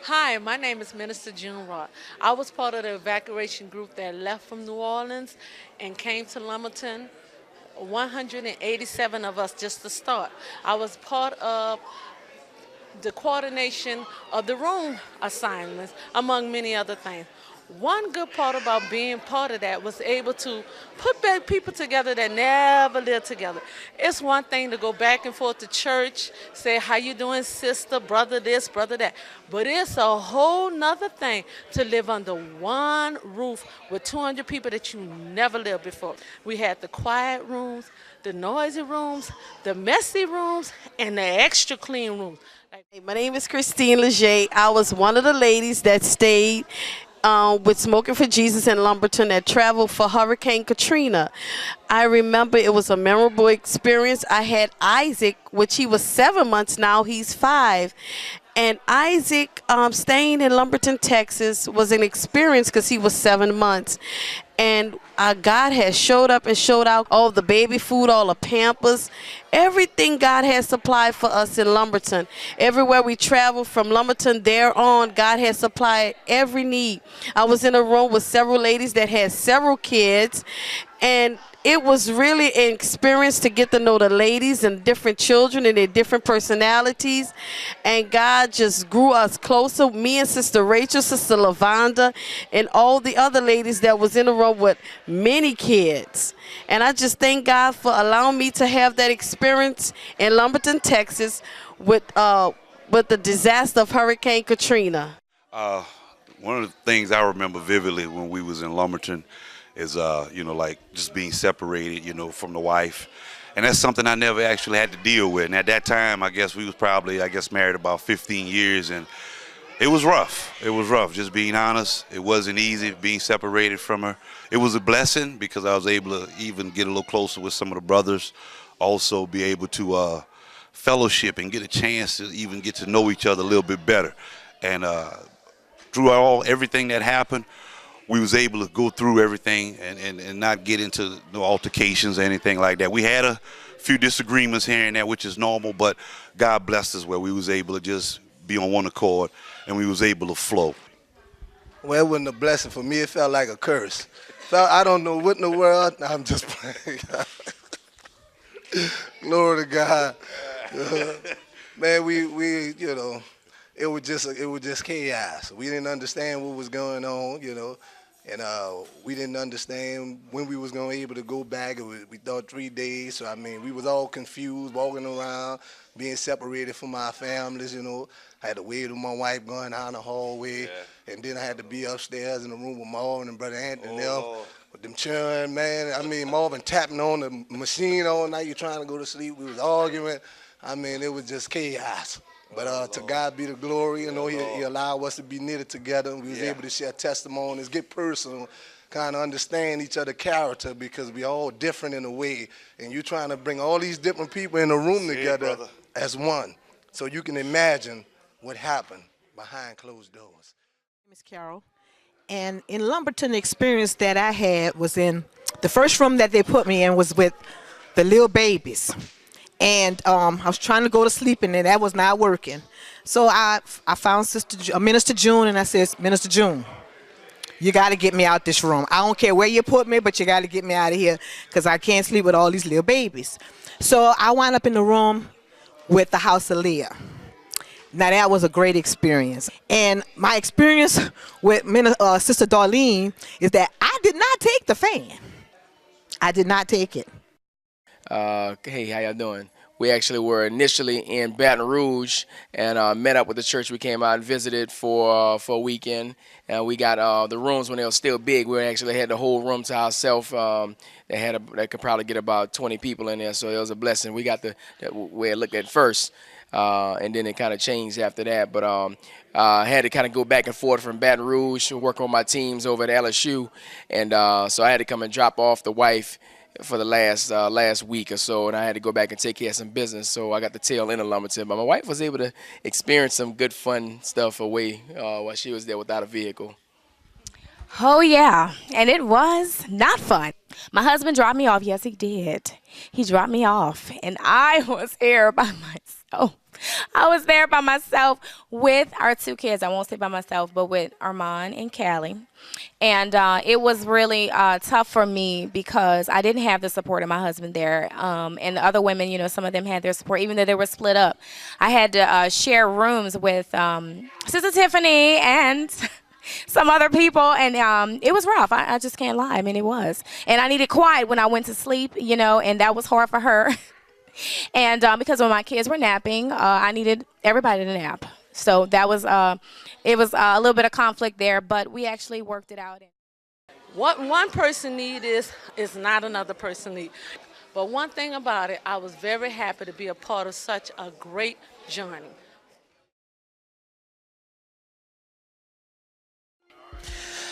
Hi, my name is Minister June Rod. I was part of the evacuation group that left from New Orleans and came to Lumberton. 187 of us just to start. I was part of the coordination of the room assignments, among many other things. One good part about being part of that was able to put back people together that never lived together. It's one thing to go back and forth to church, say, how you doing, sister, brother this, brother that. But it's a whole nother thing to live under one roof with 200 people that you never lived before. We had the quiet rooms, the noisy rooms, the messy rooms, and the extra clean rooms. Hey, my name is Christine Leger. I was one of the ladies that stayed with Smoking for Jesus in Lumberton that traveled for Hurricane Katrina. I remember it was a memorable experience. I had Isaac, which he was 7 months now, he's 5. And Isaac staying in Lumberton, Texas was an experience because he was 7 months. And God has showed up and showed out all the baby food, all the Pampers, everything God has supplied for us in Lumberton. Everywhere we travel from Lumberton there on, God has supplied every need. I was in a room with several ladies that had several kids, and it was really an experience to get to know the ladies and different children and their different personalities. And God just grew us closer. Me and Sister Rachel, Sister Lavonda, and all the other ladies that was in the room with many kids. And I just thank God for allowing me to have that experience in Lumberton, Texas with the disaster of Hurricane Katrina. One of the things I remember vividly when we was in Lumberton is, like just being separated, from the wife. And that's something I never actually had to deal with. And at that time, I guess we was probably, married about 15 years. And it was rough. It was rough, just being honest. It wasn't easy being separated from her. It was a blessing because I was able to even get a little closer with some of the brothers. Also be able to fellowship and get a chance to even get to know each other a little bit better. And through everything that happened, we was able to go through everything and not get into no altercations or anything like that. We had a few disagreements here and there, which is normal, but God blessed us where we was able to just be on one accord and we was able to flow. Well, it wasn't a blessing for me. It felt like a curse. I don't know what in the world. I'm just playing. Glory to God. Man, we it was just chaos. We didn't understand what was going on, and we didn't understand when we was going to be able to go back. We thought 3 days. So, we was all confused, walking around, being separated from our families, I had to wait with my wife going down the hallway, and then I had to be upstairs in the room with Marvin and Brother Anthony and them, with them children, man. Marvin tapping on the machine all night. You're trying to go to sleep. We was arguing. It was just chaos. But to God be the glory. He allowed us to be knitted together. We was able to share testimonies, get personal, kind of understand each other's character because we all different in a way. And you're trying to bring all these different people in a room together as one. So you can imagine what happened behind closed doors. Miss Carol. And in Lumberton, the experience that I had was in the first room that they put me in was with the little babies. And I was trying to go to sleep, and that was not working. So I found Minister June, and I said, Minister June, you got to get me out this room. I don't care where you put me, but you got to get me out of here because I can't sleep with all these little babies. So I wound up in the room with the House of Leah. Now, that was a great experience. And my experience with Sister Darlene is that I did not take the fan. I did not take it. Hey, how y'all doing? We actually were initially in Baton Rouge and met up with the church. We came out and visited for a weekend, and we got the rooms when they were still big. We actually had the whole room to ourselves. They could probably get about 20 people in there, so it was a blessing. We got the way it looked at first, and then it kind of changed after that. But I had to kind of go back and forth from Baton Rouge, work on my teams over at LSU, and so I had to come and drop off the wife for the last week or so, and I had to go back and take care of some business, so I got the tail end of Lumberton. But my wife was able to experience some good, fun stuff away while she was there without a vehicle. Oh, yeah, and it was not fun. My husband dropped me off. Yes, he did. He dropped me off, and I was here by myself. I was there by myself with our two kids. I won't say by myself, but with Armand and Callie. And it was really tough for me because I didn't have the support of my husband there. And the other women, you know, some of them had their support, even though they were split up. I had to share rooms with Sister Tiffany and some other people, and it was rough. I just can't lie. I mean, it was. And I needed quiet when I went to sleep, you know, and that was hard for her. And because when my kids were napping, I needed everybody to nap. So that was, it was a little bit of conflict there, but we actually worked it out. What one person need is not another person need. But one thing about it, I was very happy to be a part of such a great journey.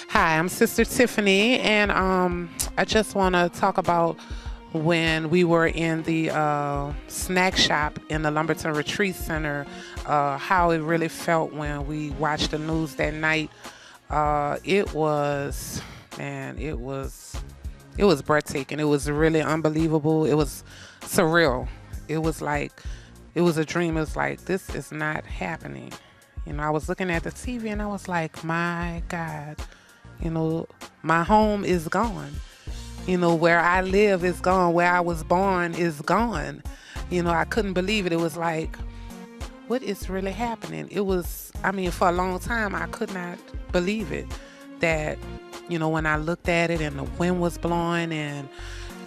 Hi, I'm Sister Tiffany, and I just want to talk about when we were in the snack shop in the Lumberton Retreat Center, how it really felt when we watched the news that night. It was breathtaking. It was really unbelievable. It was surreal. It was a dream. It was like, this is not happening. You know, I was looking at the TV and I was like, my God, you know, my home is gone. You know, where I live is gone. Where I was born is gone. You know, I couldn't believe it. It was like, what is really happening? It was, I mean, for a long time, I could not believe it. That, you know, when I looked at it and the wind was blowing and,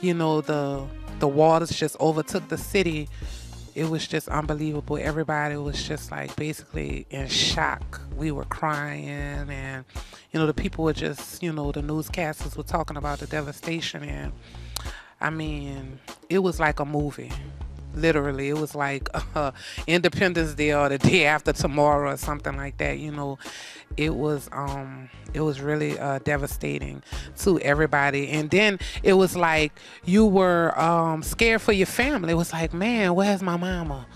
you know, the waters just overtook the city, it was just unbelievable. Everybody was just like basically in shock. We were crying, and you know, the people were just, you know, the newscasters were talking about the devastation, and I mean, it was like a movie. Literally, it was like Independence Day or the day after tomorrow or something like that. You know, it was really devastating to everybody. And then it was like you were scared for your family. It was like, man, where's my mama?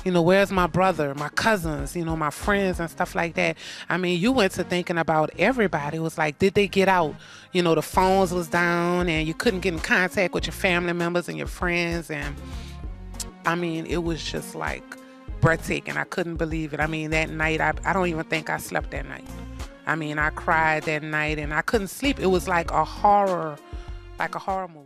You know, where's my brother, my cousins, you know, my friends and stuff like that. I mean, you went to thinking about everybody. It was like, did they get out? You know, the phones was down and you couldn't get in contact with your family members and your friends. And I mean, it was just like breathtaking. I couldn't believe it. I mean, that night, I don't even think I slept that night. I mean, I cried that night and I couldn't sleep. It was like a horror movie.